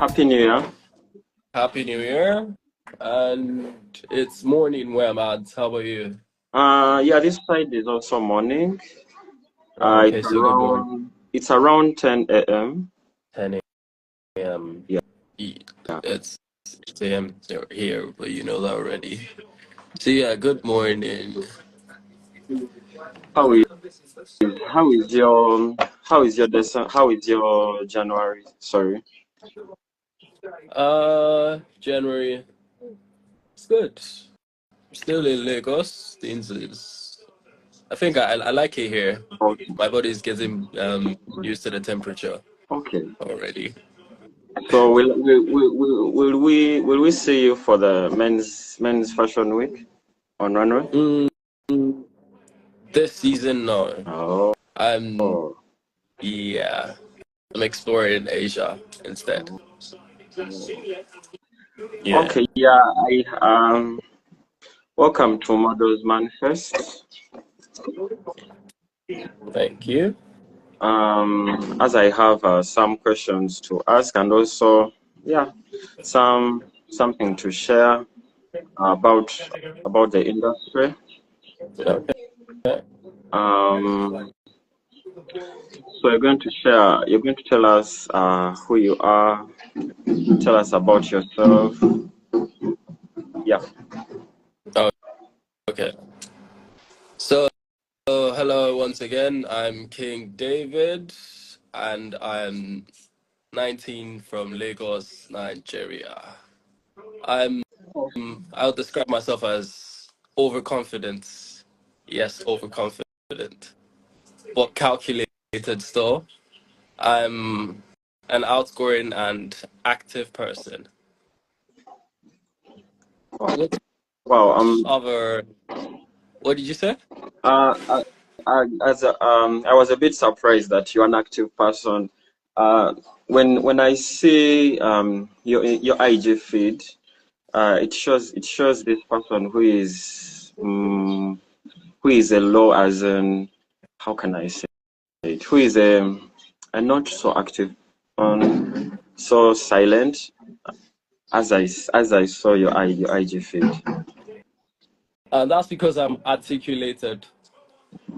Happy New Year. Happy New Year. And it's morning where I'm at. How about you? Yeah, this side is also morning. Oh, It's okay, so good morning. around 10 a.m. 10 a.m. Yeah, It's 6 a.m. here, but you know that already. So yeah, good morning. How is how is your how is your January? Sorry. January. It's good. Still in Lagos. Things is. I think I like it here. Okay. My body's getting used to the temperature Okay. already. So will we see you for the men's fashion week on runway? Mm, this season, no. Oh. I'm yeah. I'm exploring Asia instead. Yeah, Okay. Yeah. I Welcome to Models Manifest. thank you. As I have some questions to ask and also, yeah, something to share about the industry. Okay. Um, so you're going to tell us who you are, tell us about yourself. Yeah. Oh, okay. So, hello once again. I'm King David, and I'm 19 from Lagos, Nigeria. I'm. I'll describe myself as overconfident. Yes, overconfident, but calculated still. I'm an outgoing and active person. Which Wow. other? What did you say? Uh, uh, I was a bit surprised that you're an active person. Uh, when I see your IG feed. It shows this person who is a low as in, how can I say it, who is a not so active so silent, as I saw your IG feed. That's because I'm articulated.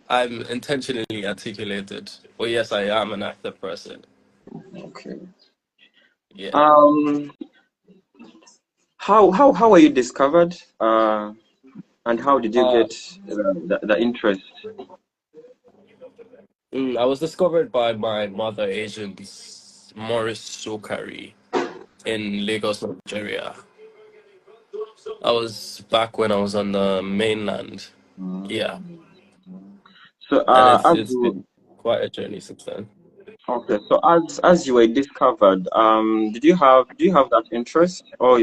I'm intentionally articulated. Well, yes, I am an active person. Okay. Yeah. Um, how were you discovered? And how did you Uh, get the interest? I was discovered by my mother agent, Morris Sokari, in Lagos, Nigeria. I was back when I was on the mainland. Yeah, Mm. So and uh, it's as it's you been quite a journey since then. Okay, so as you were discovered, did you have that interest, or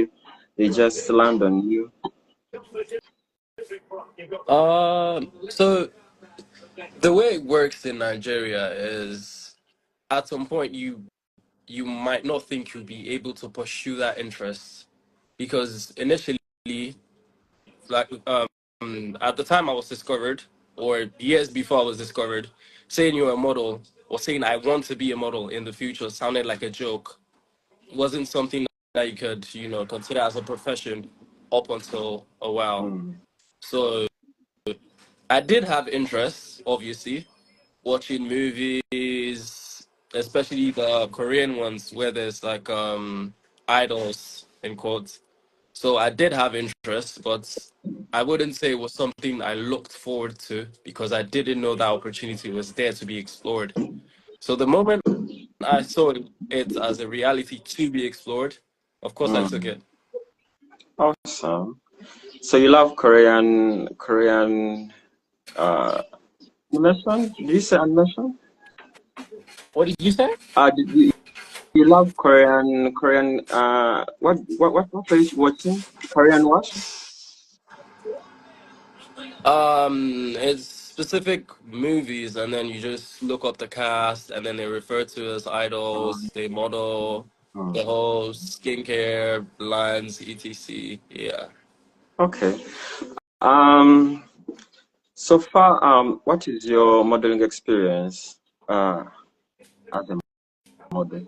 they just land on you? So the way it works in Nigeria is, at some point you might not think you'll be able to pursue that interest because initially, like at the time I was discovered, or years before I was discovered, saying you're a model or saying I want to be a model in the future sounded like a joke. It wasn't something that you could, consider as a profession up until a while. Mm, So I did have interests, obviously, watching movies, especially the Korean ones where there's like idols in quotes. So I did have interest, but I wouldn't say it was something I looked forward to because I didn't know that opportunity was there to be explored. So the moment I saw it as a reality to be explored, of course I took mm. it. Awesome. So you love Korean uh animation? Did you say animation? What did you say? Did you love Korean what are you watching? Korean what? It's specific movies, and then you just look up the cast, and then they refer to as Um, idols. They model the um, whole skincare lines, etc. Yeah. okay. Um, so far, what is your modeling experience as a model?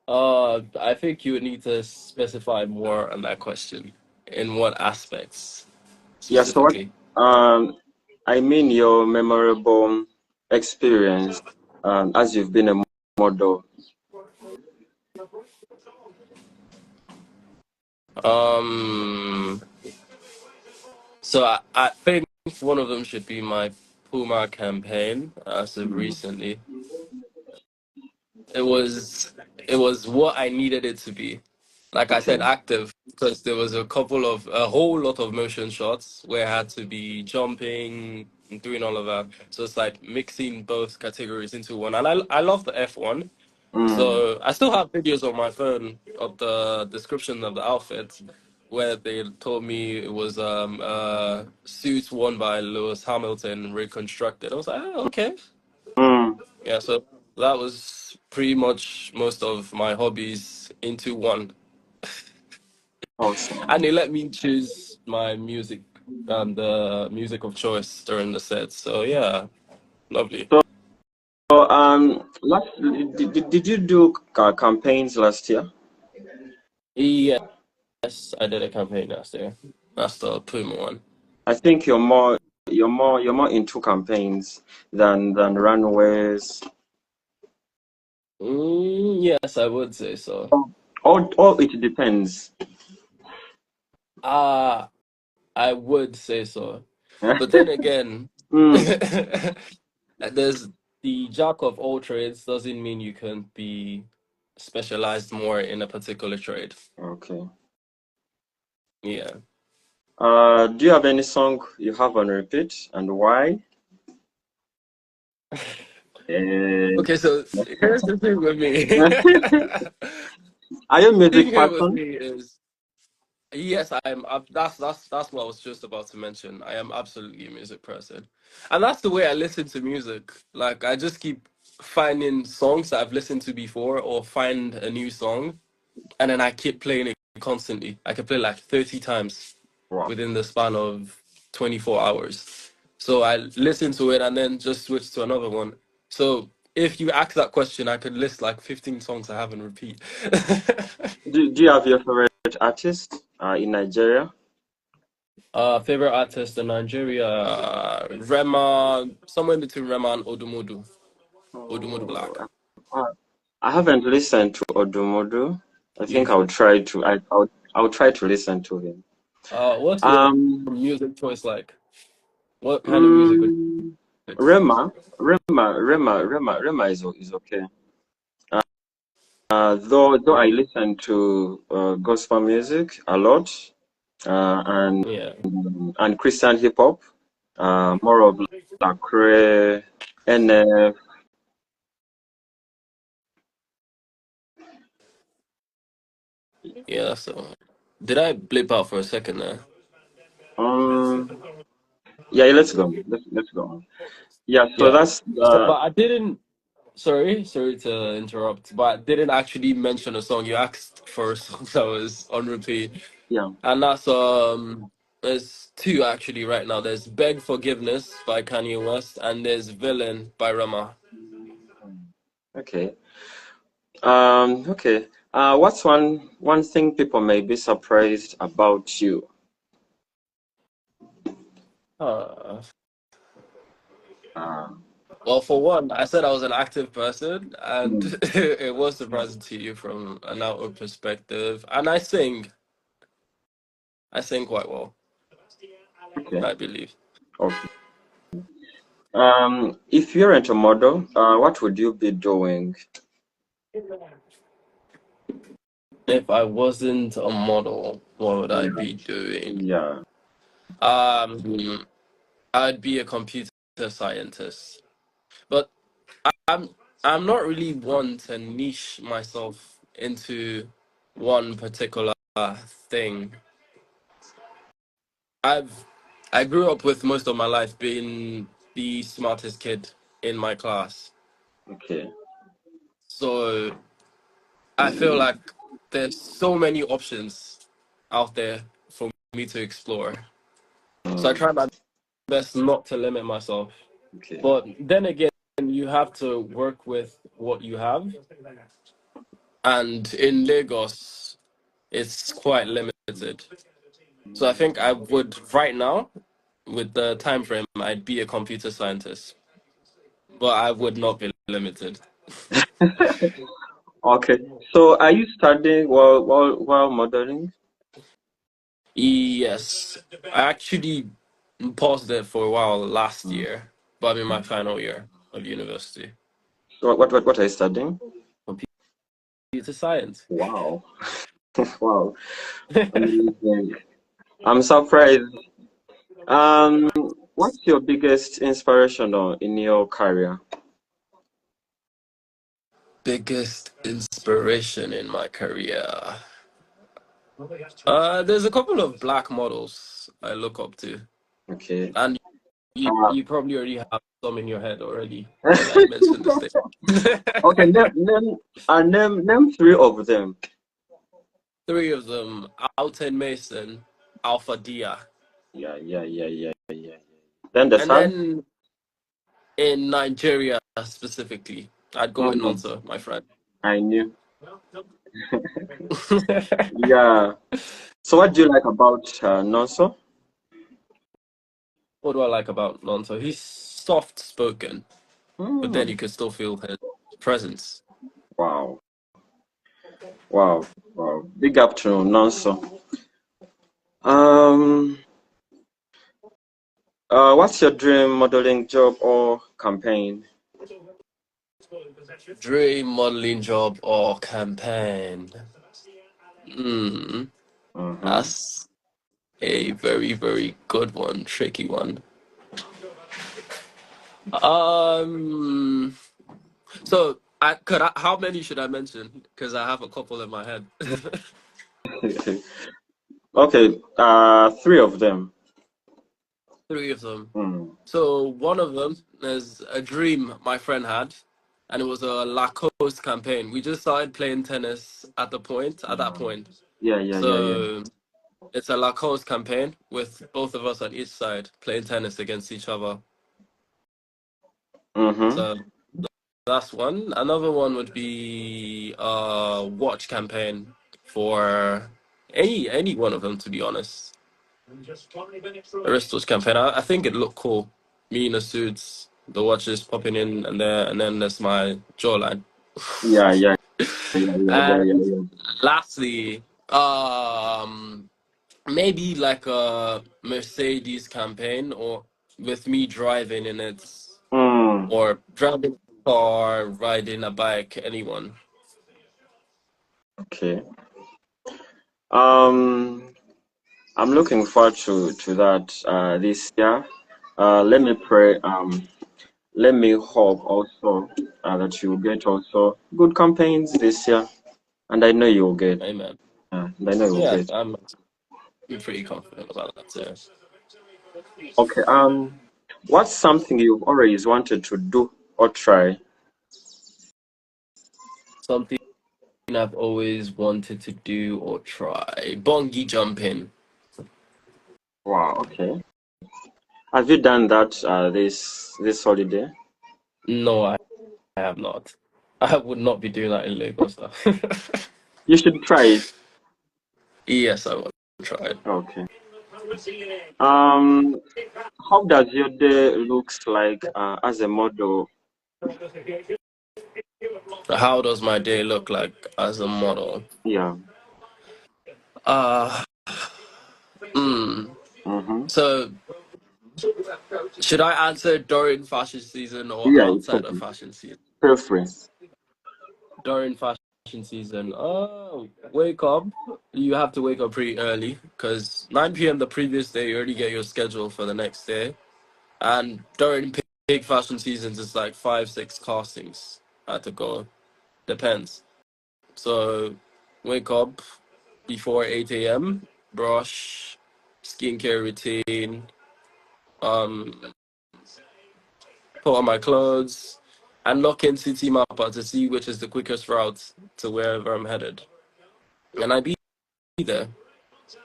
I think you would need to specify more on that question. In what aspects Yeah, so what specifically? I mean your memorable experience as you've been a model. Um, so I think one of them should be my Puma campaign as of Mm. recently. It was it was what I needed it to be. Like I Okay. said, active because there was a whole lot of motion shots where I had to be jumping and doing all of that. So it's like mixing both categories into one. And I love the F1. Mm. So I still have videos on my phone of the description of the outfit where they told me it was suits worn by Lewis Hamilton reconstructed. I was like, oh, okay. Mm. Yeah, so that was pretty much most of my hobbies into one. And Awesome. they let me choose my music and the music of choice during the set. So yeah, lovely. So last did you do campaigns last year? Yes, I did a campaign last year. That's the Puma one. I think you're more into campaigns than runways. Yes, I would say so. All it depends. Ah, I would say so. But then again, Mm. there's the jack of all trades doesn't mean you can be specialized more in a particular trade. Okay. Yeah. Do you have any song you have on repeat and why? Eh, Okay, so here's the thing with me. Are you a Thing music here with person? me is yes, I am. That's what I was just about to mention. I am absolutely a music person, and that's the way I listen to music. Like I just keep finding songs that I've listened to before, or find a new song, and then I keep playing it constantly. I can play like 30 times Wow. within the span of 24 hours. So I listen to it and then just switch to another one. So if you ask that question, I could list like 15 songs I have on repeat. Do you have your favorite artist in Nigeria? Favorite artist in Nigeria, Rema, somewhere between Rema and Odumodu. Odumodu Oh, Black. I I haven't listened to Odumodu. I think You've, I'll try to. I'll try to listen to him. what's your Um, music choice like? What kind of music would mm, you pick? Rema is okay. Though I listen to gospel music a lot, uh, and Yeah, and Christian hip hop, more of Lacrae, NF. yeah. So, did I blip out for a second there? Um, yeah, let's go. Let's go on. Yeah, so Yeah. that's So, but I didn't. Sorry to interrupt, but I didn't actually mention a song. You asked for a song that was on repeat, yeah. and that's there's two actually right now. There's "Beg Forgiveness" by Kanye West, and there's "Villain" by Rema. Okay. Okay. What's one thing people may be surprised about you? Uh, Uh, well, for one, I said I was an active person, and mm, it was surprising to you from an outward perspective. And I sing quite well, okay. I believe. Okay. If you're into model, what would you be doing? If I wasn't a model, what would I Yeah. be doing? Yeah. Um, I'd be a computer scientist, but I'm I'm not really one to niche myself into one particular thing. I've I grew up with most of my life being the smartest kid in my class, Okay. so I feel like there's so many options out there for me to explore. So I Mm, try my best not to limit myself. okay. But then again, you have to work with what you have. and in Lagos, it's quite limited. So I think I would right now, with the time frame, I'd be a computer scientist, but I would not be limited. Okay. So are you studying while modeling? Yes, I actually paused it for a while last Mm. year, but I'm in my final year of university. So what are you studying? Computer science. Wow. Wow. Amazing. I'm surprised. Um, what's your biggest inspiration in your career? Biggest inspiration in my career. There's a couple of black models I look up to, Okay. and Uh, you probably already have some in your head already when I mentioned this thing. okay, name three of them. Three of them: Alton Mason, Alpha Dia, Yeah. Then the and third? then in Nigeria specifically, I'd go with Mm, Nonso, my friend. I knew. Yeah. So what do you like about Nonso? What do I like about Nonso? He's soft spoken, but then you Hmm. can still feel his presence. Wow. Wow. Wow. Big up to Nonso. Um, what's your dream modeling job or campaign? Dream modeling job or campaign? Hmm, Mm-hmm. that's a very, very good one, tricky one. Um, so how many should I mention? Because I have a couple in my head. Okay, three of them. Three of them. Mm. So one of them is a dream my friend had, and it was a Lacoste campaign. We just started playing tennis at that point. Yeah. So it's a Lacoste campaign with both of us on each side playing tennis against each other. Mm-hmm. So that's one. Another one would be a watch campaign for any one of them, to be honest. Aristo's campaign. I think it looked cool. Me in the suits, the watches popping in and there, and then there's my jawline. Yeah. And lastly, maybe like a Mercedes campaign, or with me driving in it, Mm. or driving a car, riding a bike, anyone. Okay. Um, I'm looking forward to that this year. Let me pray. Let me hope also that you get also good campaigns this year, and I know you'll get. Amen. And I know you'll Yeah, get. I'm pretty confident about that too. Okay. What's something you've always wanted to do or try? Something I've always wanted to do or try. Bungee jumping. Wow. Okay. Have you done that this holiday? No, I have not. I would not be doing that in Lagos though. You should try it. Yes, I would try it. Okay. Um, how does your day looks like as a model? How does my day look like as a model? Yeah. Uh, mm, Mm-hmm. so should I answer during fashion season or Yeah, it's outside of okay. fashion season? Feel free. During fashion season, wake up. You have to wake up pretty early because 9 p.m. the previous day, you already get your schedule for the next day. And during peak fashion seasons, it's like five, six castings I had to go. Depends. So wake up before 8 a.m., brush, skincare routine, um, put on my clothes, and look in City Mapper to see which is the quickest route to wherever I'm headed. And I be there.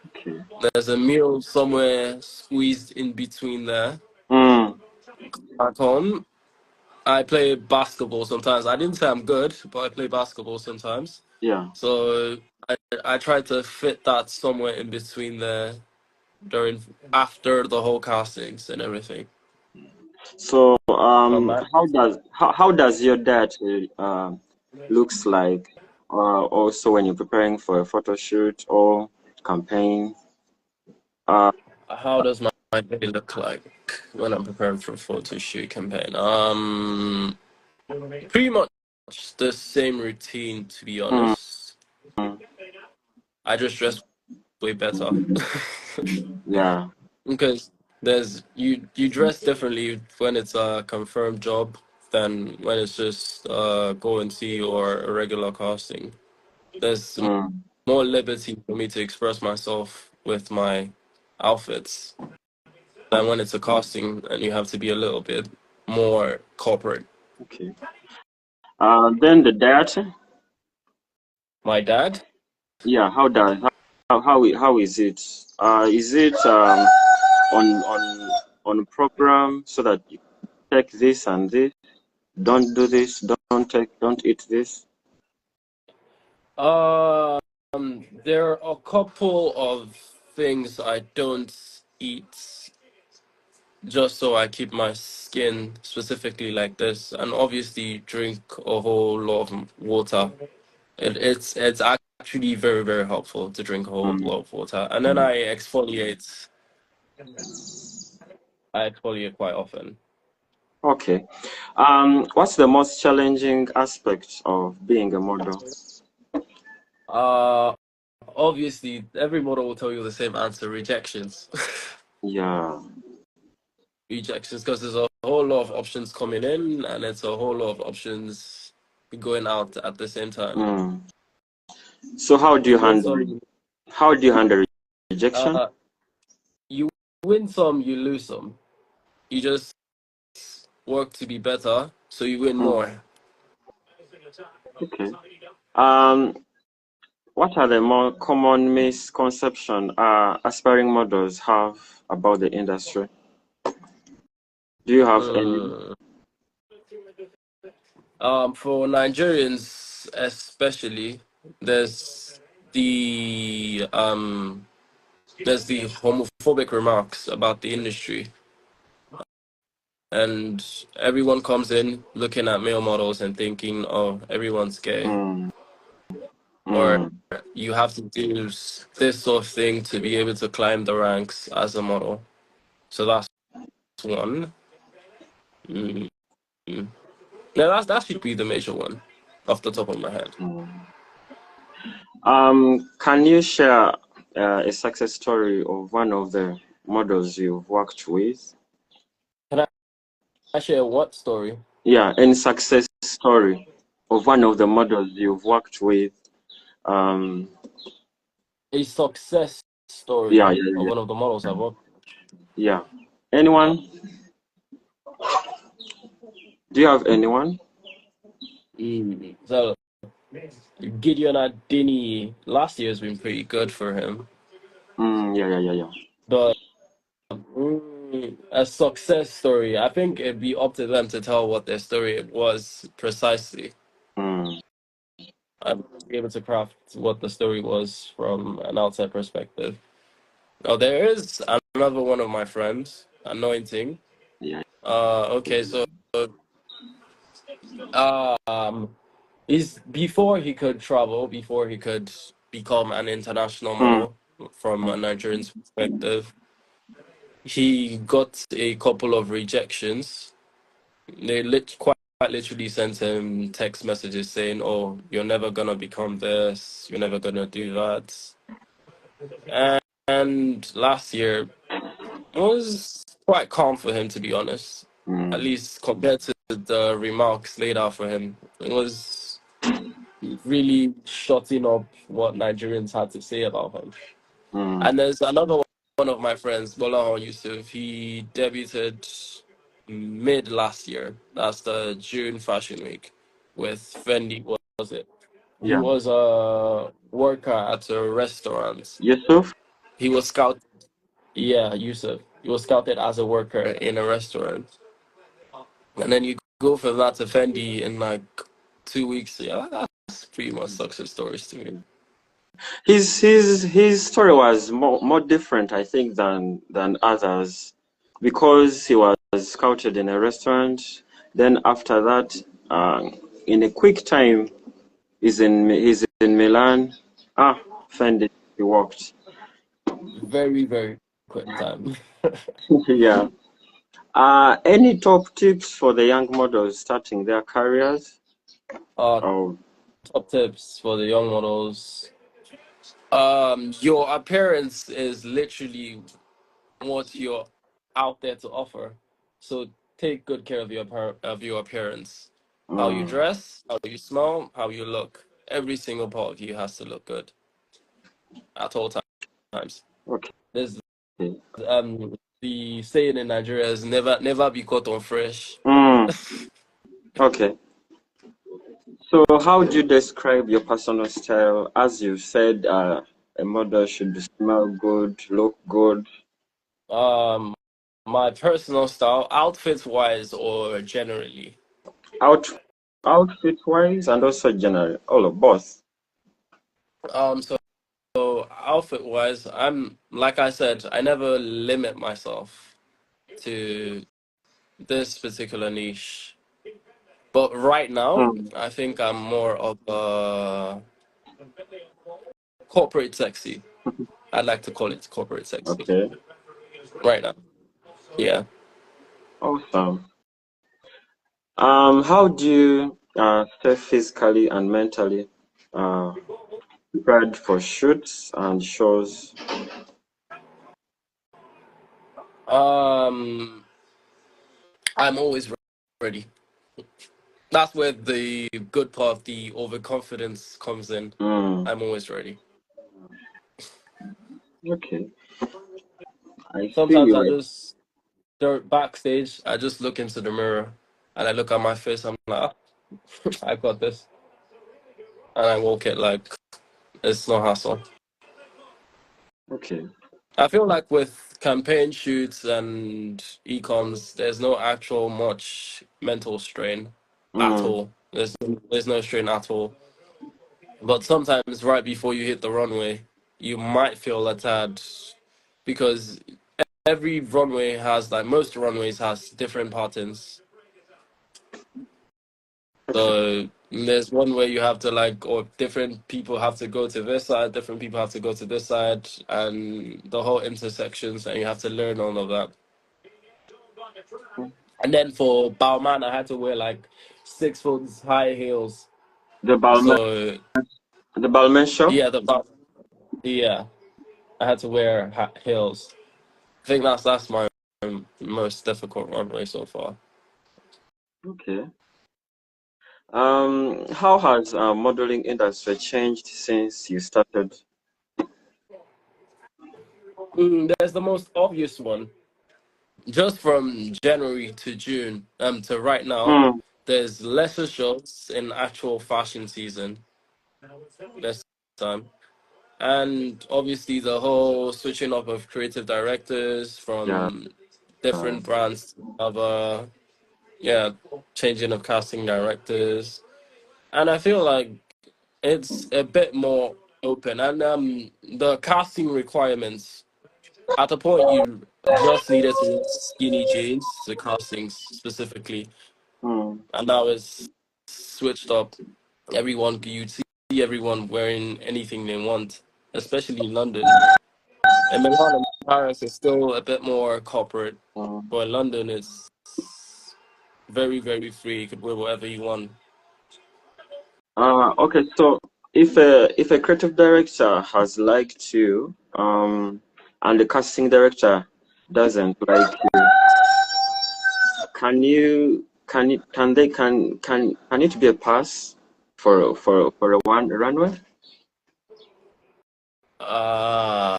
Okay. There's a meal somewhere squeezed in between there. Mm. Back home, I play basketball sometimes. I didn't say I'm good, but I play basketball sometimes. Yeah. So I I try to fit that somewhere in between there during after the whole castings and everything. So Man, how does your diet looks like also when you're preparing for a photo shoot or campaign? how does my day look like when I'm preparing for a photo shoot campaign? Pretty much the same routine, to be Mm, honest. I just dress way better yeah. because you dress differently when it's a confirmed job than when it's just go and see or a regular casting. There's Mm, more liberty for me to express myself with my outfits than when it's a casting and you have to be a little bit more corporate. okay. Then the diet. My dad, Yeah. How is it? Is it on on program so that you take this and this? Don't do this. Don't eat this. um, there are a couple of things I don't eat just so I keep my skin specifically like this, and obviously drink a whole lot of water. It's actually very very helpful to drink a whole Mm, lot of water, and then mm, I exfoliate quite often. okay. What's the most challenging aspect of being a model? Uh, Obviously, every model will tell you the same answer: rejections. Yeah. Rejections, because there's a whole lot of options coming in, and it's a whole lot of options going out at the same time. Mm. So You win some, how do you handle rejection? uh, you win some, you lose some. You just work to be better, so you win Mm, more. okay. Um, what are the more common misconception aspiring models have about the industry? Do you have any? Mm. For Nigerians especially, there's the homophobic remarks about the industry, and everyone comes in looking at male models and thinking, "Oh, everyone's gay," Mm, or mm, "You have to do this sort of thing to be able to climb the ranks as a model." So that's one. Mm. Yeah, that should be the major one, off the top of my head. mm. Can you share a success story of one of the models you've worked with? Can I share what story? Yeah, any success story of one of the models you've worked with. Um, A success yeah, story yeah, of yeah, one of the models I've worked yeah. with. Anyone? Do you have anyone? So Gideon Adini last year has been pretty good for him, Yeah, yeah, yeah, yeah. but a success story, I think it'd be up to them to tell what their story was precisely. Mm, I'm able to craft what the story was from an outside perspective. Oh, there is another one of my friends, Anointing. yeah. Okay, so um, is before he could travel, before he could become an international Mm, model from a Nigerian perspective, he got a couple of rejections. Quite literally sent him text messages saying, "Oh, you're never gonna become this. You're never gonna do that." And last year was quite calm for him, to be honest. At mm, least compared to the remarks laid out for him, it was really shutting up what Nigerians had to say about him. mm, And there's another one of my friends, Bola Yusuf. He debuted mid last year. That's the June Fashion Week with Fendi. What was it? He yeah. was a worker at a restaurant. Yusuf? He was scouted. Yeah, Yusuf. He was scouted as a worker in a restaurant, and then you go from that to Fendi in like 2 weeks. Yeah, that's pretty much success stories to me. His story was more different, I think, than others, because he was scouted in a restaurant. Then after that, uh, in a quick time, he's in Milan. Ah, Fendi, he walked. Very, very quick time. Yeah. Any top tips for the young models starting their careers? uh, Oh, Top tips for the young models. Your appearance is literally what you're out there to offer. So take good care of your appearance. How you mm, dress, how you smell, how you look. Every single part of you has to look good at all times. okay. There's the saying in Nigeria is never be caught on fresh. Mm, okay. So, how do you describe your personal style? As you said, a model should smell good, look good. Um, my personal style, outfit wise or generally. Out, outfit wise, and also general, all of both. So outfit wise, I'm like I said, I never limit myself to this particular niche. But right now, Mm, I think I'm more of a corporate sexy. I'd like to call it corporate sexy okay, right now. Yeah. awesome. How do you stay physically and mentally uh, prepared for shoots and shows? Um, I'm always ready. That's where the good part of the overconfidence comes in. Mm, I'm always ready. okay, I see Sometimes I you. just backstage. I just look into the mirror and I look at my face. I'm like, "Ah, I got this," and I walk it like it's no hassle. Okay. I feel like with campaign shoots and e-coms, there's no actual much mental strain at Mm, all. There's no strain at all. But sometimes right before you hit the runway, you might feel a tad because every runway has like most runways has different patterns. okay. So there's one where you have to like, or different people have to go to this side, different people have to go to this side, and the whole intersections, and you have to learn all of that. And then for Bauman, I had to wear like 6 foot high heels. The Balmain, So the Balmain show. yeah, yeah, I had to wear heels. I think that's my most difficult runway so far. Okay. How has modeling industry changed since you started? There's the most obvious one. Just from January to June, to right now, Mm, there's lesser shows in actual fashion season this time. And obviously the whole switching up of creative directors yeah. from different brands to other, yeah, changing of casting directors. And I feel like it's a bit more open. And the casting requirements, at the point you just needed to wear skinny jeans to castings specifically. Mm, And now it's switched up. You see everyone wearing anything they want, especially in London. And Milan and Paris is still a bit more corporate, mm. but in London it's very, very free. You could wear whatever you want. Okay. So if a creative director has liked you, and the casting director doesn't like you, can it be a pass for a one runway? Uh,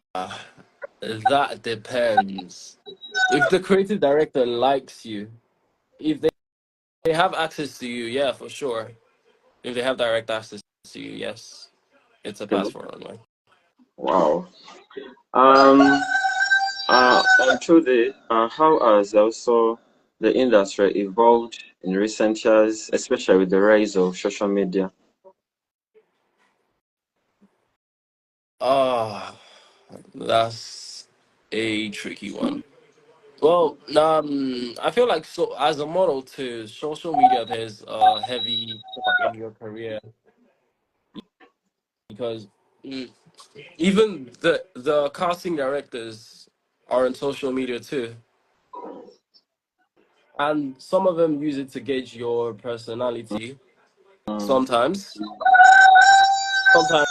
that depends. If the creative director likes you, if they have access to you, yeah, for sure. If they have direct access to you, yes, it's a pass Okay. for runway. Wow. Um. Onto the how has also the industry evolved in recent years, especially with the rise of social media? Ah, that's a tricky one. Well, I feel like so as a model too, social media plays a heavy part in your career because mm, even the casting directors are on social media too, and some of them use it to gauge your personality. Mm, Sometimes, sometimes.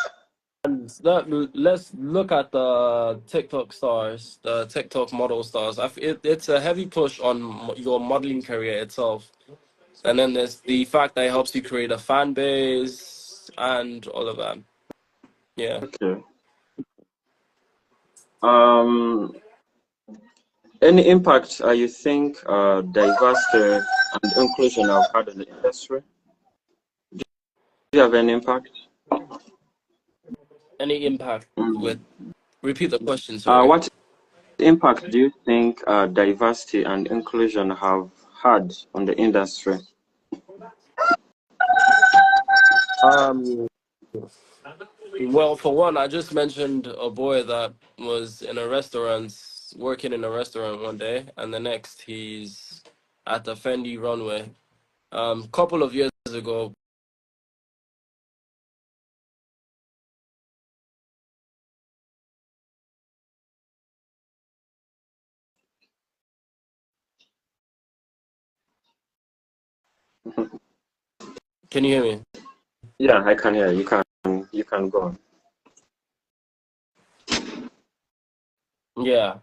Let's look at the TikTok stars, the TikTok model stars. It's a heavy push on your modeling career itself. And then there's the fact that it helps you create a fan base and all of that. Yeah. okay. Um, any impact you think diversity and inclusion have had in the industry? Do you have any impact? Any impact with, Mm. repeat the question, sorry. What impact do you think diversity and inclusion have had on the industry? Um, well, for one, I just mentioned a boy that was in a restaurant, working in a restaurant one day, and the next he's at the Fendi runway. Couple of years ago, can you hear me? Yeah, I can hear you. You can go on. Yeah.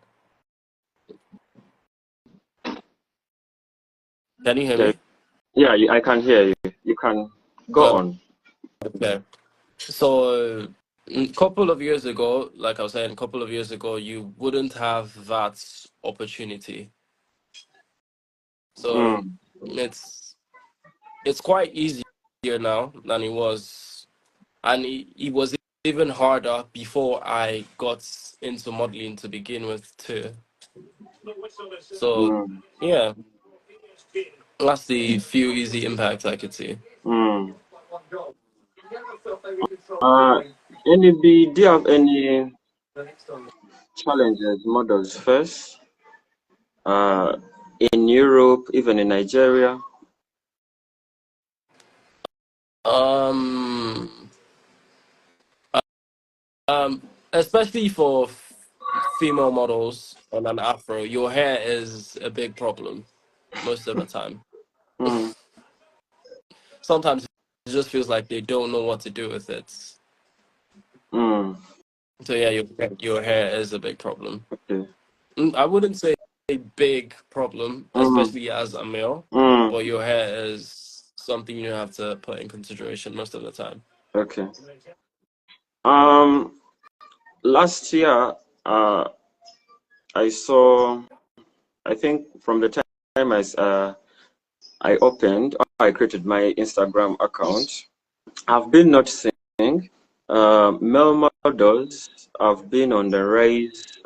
Can you hear Yeah, me? yeah, I can hear you. You can go Oh, on. okay. So, a couple of years ago, like I was saying, a couple of years ago, you wouldn't have that opportunity. So, Mm, it's it's quite easier now than it was, and it was even harder before I got into modeling to begin with too. So, mm, yeah, that's the few easy impacts I could see. mm. Uh, do you have any challenges models first? Uh, in Europe, even in Nigeria? Um, Especially for female models on an afro, your hair is a big problem most of the time. Mm, Sometimes it just feels like they don't know what to do with it. mm, So yeah, your hair is a big problem. okay. I wouldn't say a big problem, Mm, especially as a male, mm, but your hair is something you have to put in consideration most of the time. okay. Um, last year, I saw. I think from the time I opened, I created my Instagram account. I've been noticing male models have been on the rise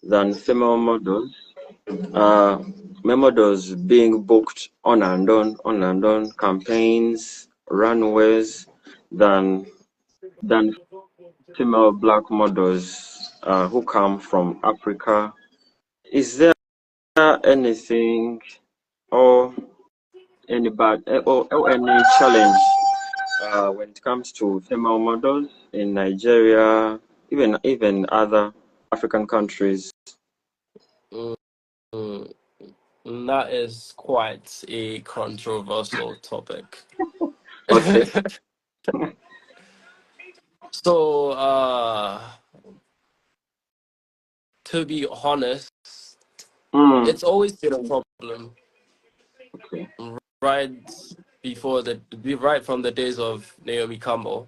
than female models. Uh, Male models being booked on and on campaigns, runways than female black models who come from Africa. Is there anything or or any challenge when it comes to female models in Nigeria, even other African countries? Mm, that is quite a controversial topic. Okay. So, to be honest, Mm, it's always been a problem, okay. right right from the days of Naomi Campbell.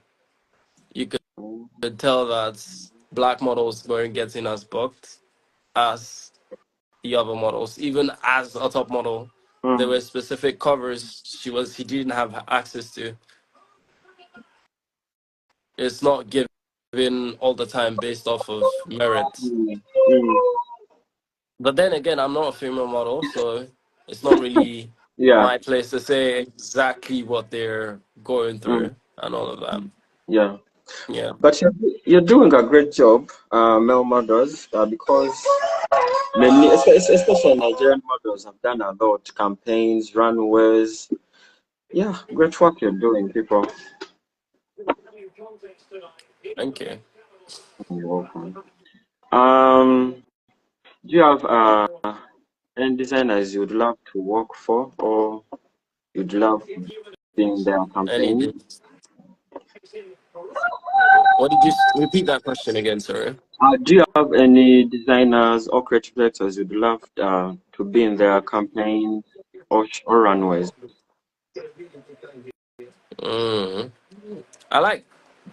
You could tell that black models weren't getting as booked as the other models. Even as a top model, there Mm, were specific covers she didn't have access to. It's not given all the time based off of merit. mm, mm, But then again, I'm not a female model, so It's not really Yeah. my place to say exactly what they're going Mm, through and all of that. yeah. Yeah. But you're doing a great job, male models, because many, especially Nigerian models, have done a lot, campaigns, runways. Yeah, great work you're doing, people. Thank you. You're welcome. Um, do you have any designers you'd love to work for, or you'd love being their Any campaign? What did you repeat that question again, sir? Do you have any designers or creative directors you'd love to be in their campaigns or runways? Mm. I like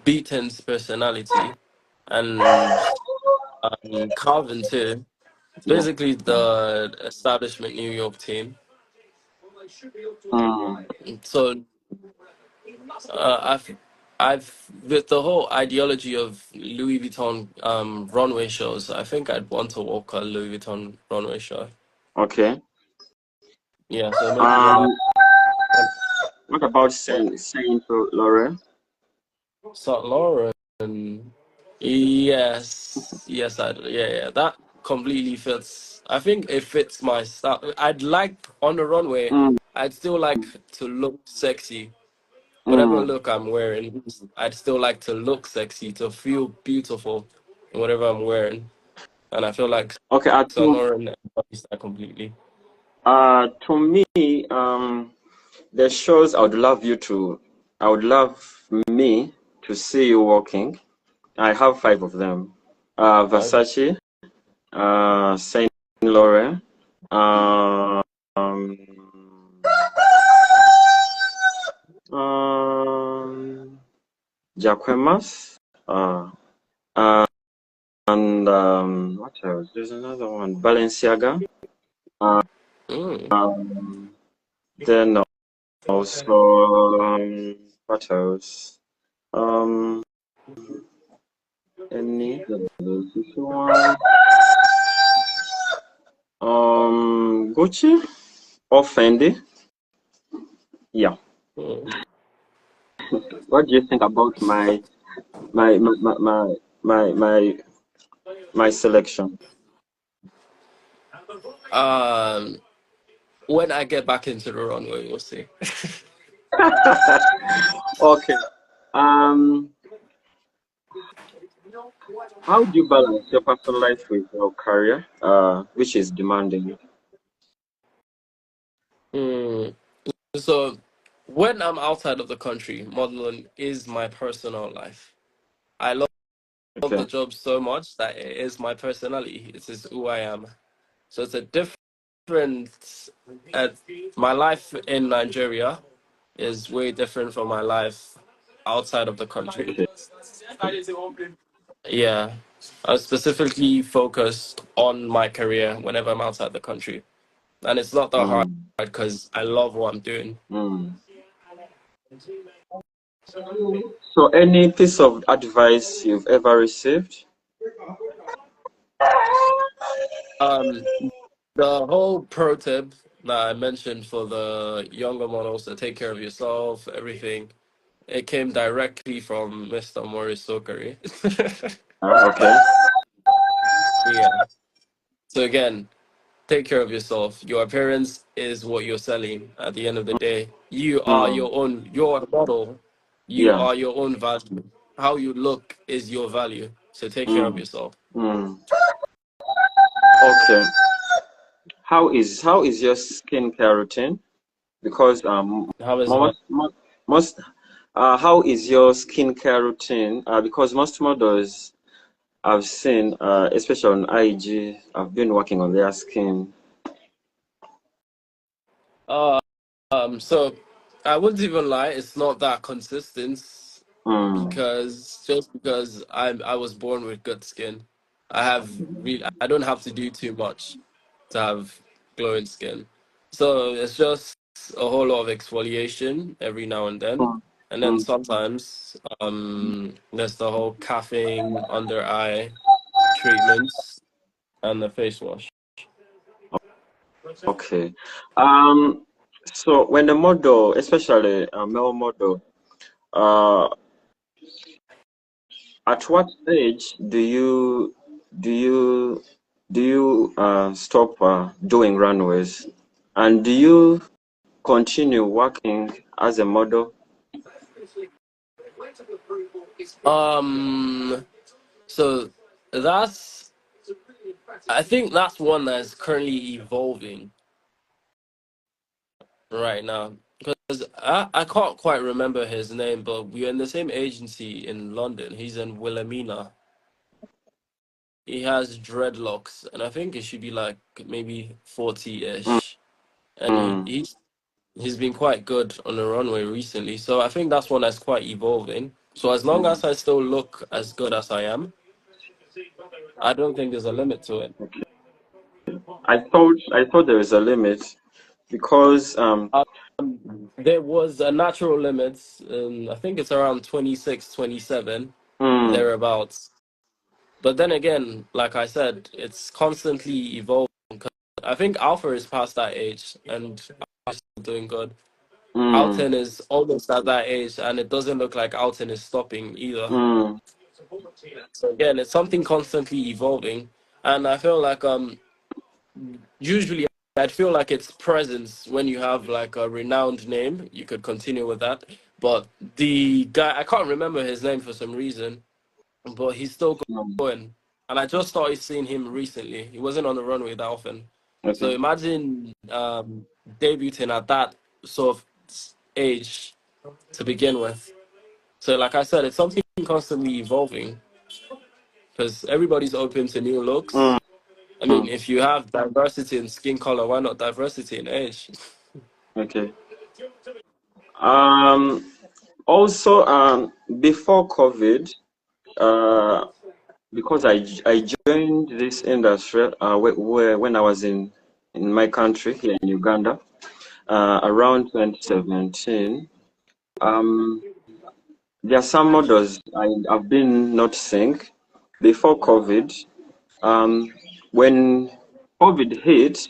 Beaton's personality and Calvin too. Yeah. Basically, the establishment New York team. Mm, So I've with the whole ideology of Louis Vuitton runway shows. I think I'd want to walk a Louis Vuitton runway show. okay. Yeah, so maybe when Um, what about Saint Laurent? Saint Laurent. Yes, yes, yeah, that completely fits. I think it fits my style. I'd like on the runway. Mm, I'd still like to look sexy. Whatever mm. look I'm wearing, I'd still like to look sexy, to feel beautiful in whatever I'm wearing. And I feel like Okay. Saint Laurent embodies that completely. To me, the shows I would love me to see you walking. I have five of them. Five. Versace, Saint Laurent, um, um, Jacquemus, and what else? There's another one, Balenciaga. Mm. Um, then also, what else? Um, any there's this one, Gucci or Fendi. Yeah. Mm. What do you think about my my my my my my, my selection? Um, when I get back into the runway, we'll see. Okay. Um, how do you balance your personal life with your career, which is demanding? Mm. So when I'm outside of the country, modeling is my personal life. I love the Okay. job so much that it is my personality. It is who I am. So it's a different. Uh, my life in Nigeria is way different from my life outside of the country. Okay. Yeah, I specifically focused on my career whenever I'm outside the country, and it's not that hard Mm, because I love what I'm doing. mm. So, any piece of advice you've ever received? Um, the whole pro tip that I mentioned for the younger models to take care of yourself, everything, it came directly from Mr. Maurice Sokari. Okay. Yeah. So again, take care of yourself. Your appearance is what you're selling at the end of the day. You are Mm, your own, your model. You yeah. are your own value. How you look is your value. So take care of Mm, yourself. mm. Okay. How is your skincare routine? Because How is my most how is your skincare routine? Because most models I've seen, especially on IG, I've been working on their skin. uh so I wouldn't even lie, it's not that consistent Mm, because just because I was born with good skin. I don't have to do too much to have glowing skin. So it's just a whole lot of exfoliation every now and then. mm, And then mm. sometimes there's the whole caffeine under eye treatments and the face wash. Okay. Um, so when the model, especially a male model, uh, at what age do you do you stop doing runways, and do you continue working as a model? Um, so that's I think that's one that's currently evolving right now because I can't quite remember his name, but we're in the same agency in London. He's in Wilhelmina. He has dreadlocks, and I think it should be like maybe 40-ish. And Mm, he's been quite good on the runway recently. So I think that's one that's quite evolving. So as long mm, as I still look as good as I am, I don't think there's a limit to it. okay. I thought there is a limit because There was a natural limit. I think it's around 26, 27, mm, thereabouts. But then again, like I said, it's constantly evolving. I think Alpha is past that age and is still doing good. mm, Alton is almost at that age, and it doesn't look like Alton is stopping either. mm, So again, it's something constantly evolving, and I feel like usually I'd feel like it's presence when you have like a renowned name. You could continue with that, but the guy I can't remember his name for some reason, but he's still mm. going. And I just started seeing him recently. He wasn't on the runway that often. So Okay. imagine debuting at that sort of age to begin with. So like I said, it's something constantly evolving because everybody's open to new looks. Mm, I mean, mm, if you have diversity in skin color, why not diversity in age? okay. Um, Also, before COVID, uh, because I joined this industry where when I was in my country here in Uganda, around 2017. Um, there are some models I've been noticing before COVID. Um, when COVID hit,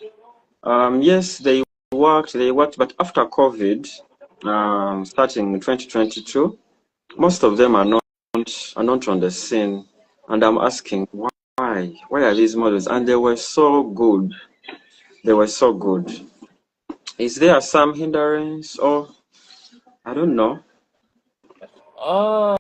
yes, they worked, but after COVID, starting in 2022, most of them are not on the scene, and I'm asking why are these models? And they were so good. They were so good. Is there some hindrance, or I don't know? Uh,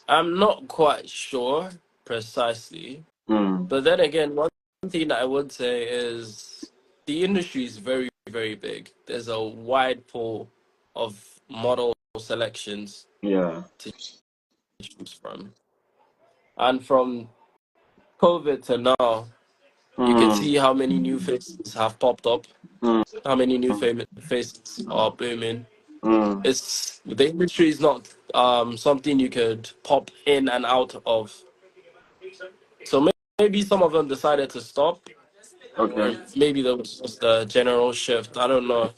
I'm not quite sure precisely. Hmm. But then again, one thing that I would say is the industry is very, very big. There's a wide pool of model selections Yeah. to choose from. And from COVID to now, you can Hmm. see how many new faces have popped up, Hmm. how many new faces are booming. Hmm. It's the industry is not something you could pop in and out of. So maybe some of them decided to stop, Okay. or maybe there was just a general shift. I don't know.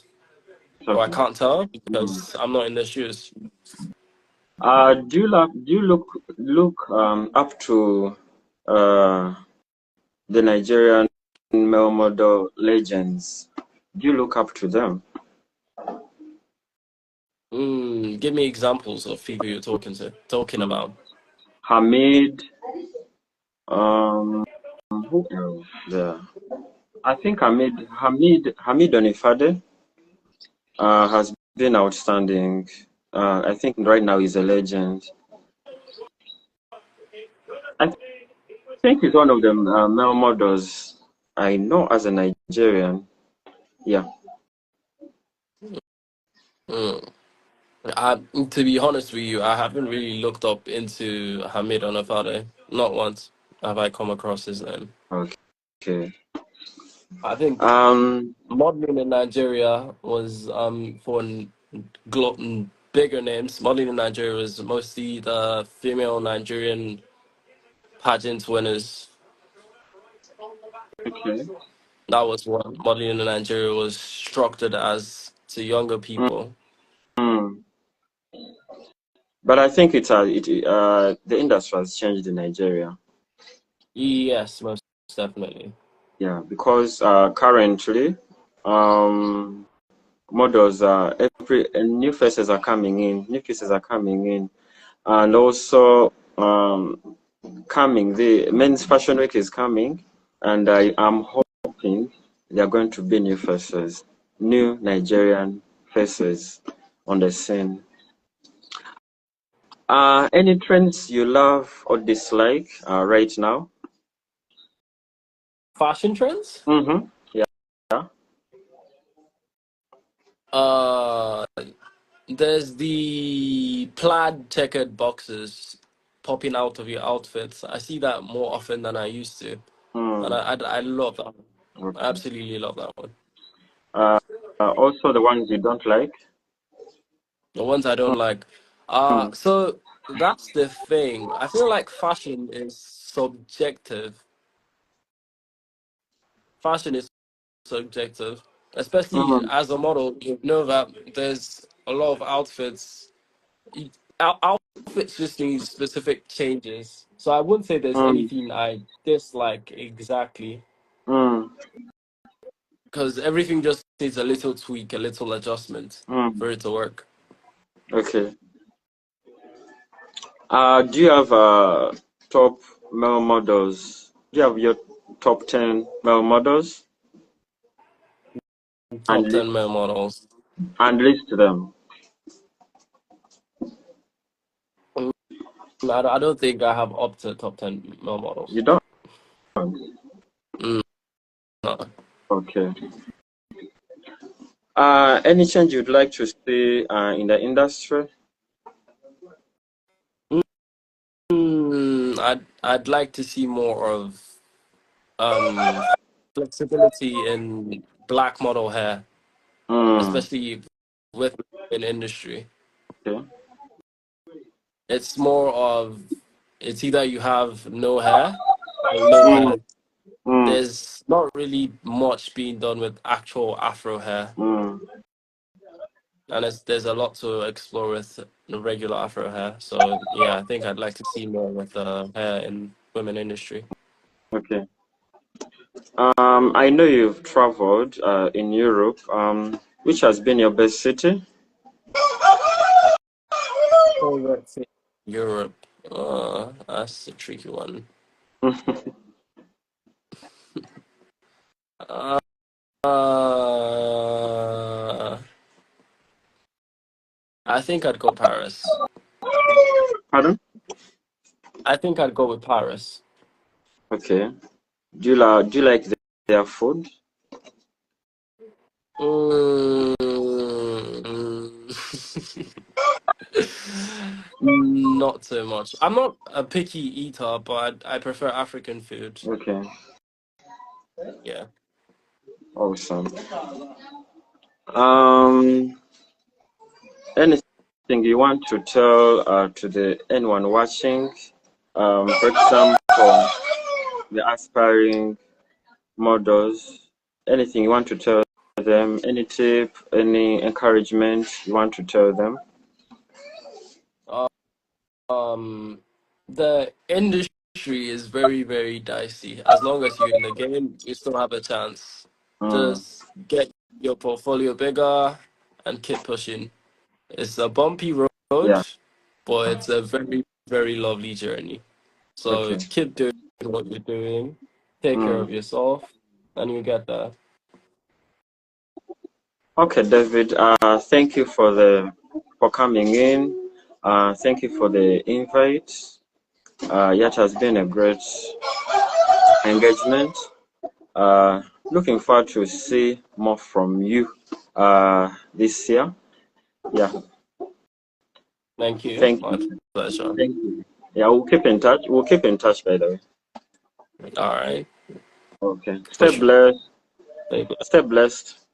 It's Or I okay. can't tell Hmm. because I'm not in the shoes. Do you look up to uh the Nigerian male model legends? Do you look up to them? Give me examples of people you're talking Hmm. about. Hamid, who else there? I think Hamid Onifade has been outstanding. I think right now he's a legend. I think he's one of the male models I know as a Nigerian. Yeah. Mm. To be honest with you, I haven't really looked up into Hamid Onafade. Not once have I come across his name. Okay. I think Um. modeling in Nigeria was for bigger names. Modeling in Nigeria was mostly the female Nigerian pageant winners. Okay. That was what modeling in Nigeria was structured as to younger people. Mm. But I think the industry has changed in Nigeria. Yes, most definitely. Yeah, because currently, models every new faces are coming in, new faces are coming in, and also coming. The men's fashion week is coming, and I am hoping there are going to be new faces, new Nigerian faces on the scene. Any trends you love or dislike right now? Fashion trends? Mm-hmm. Yeah. Uh, there's the plaid checkered boxes popping out of your outfits. I see that more often than I used to, and Mm, I love that one. I okay. absolutely love that one. Uh, also the ones you don't like. The ones I don't like. Mm, So that's the thing. I feel like fashion is subjective. Fashion is subjective, especially mm, as a model. You know that there's a lot of outfits. Outfits just need specific changes. So I wouldn't say there's mm, anything I dislike exactly, mm, because everything just needs a little tweak, a little adjustment mm. for it to work. Okay. Do you have top male models? Do you have your top 10 male models and Top 10 male models. list them? I don't think I have up to top 10 male You models. don't? Mm, no. Okay. Any change you'd like to see in the industry? I'd like to see more of um flexibility in black model hair, Mm, especially with in industry. okay. It's more of it's either you have no hair or low Mm, hair. mm, There's not really much being done with actual Afro hair, mm. and there's a lot to explore with the regular Afro hair. So yeah, I think I'd like to see more with hair in women industry. Okay. I know you've traveled in Europe. Which has been your best city? So let's see. Europe. That's a tricky one. Uh, I think I'd go Paris. Pardon? I think I'd go with Paris. Okay. Do you like their food? Mm, not so much. I'm not a picky eater, but I prefer African food. Okay. Yeah. Awesome. Um, anything you want to tell to the anyone watching? For example, the aspiring models. Anything you want to tell them? Any tip? Any encouragement you want to tell them? Uh, Um, the industry is very, very dicey. As long as you're in the game, you still have a chance. Mm, Just get your portfolio bigger and keep pushing. It's a bumpy road, yeah. but it's a very, very lovely journey. So Okay. keep doing what you're doing, take care of Mm. yourself, and you get there. Okay, David. Thank you for coming in. Thank you for the invite. It has been a great engagement. Looking forward to see more from you this year. Yeah, Thank you. thank My you. pleasure. Thank you. Yeah, we'll keep in touch. We'll keep in touch, by the way. All right. Okay. For Stay sure. blessed. Thank you. Stay blessed.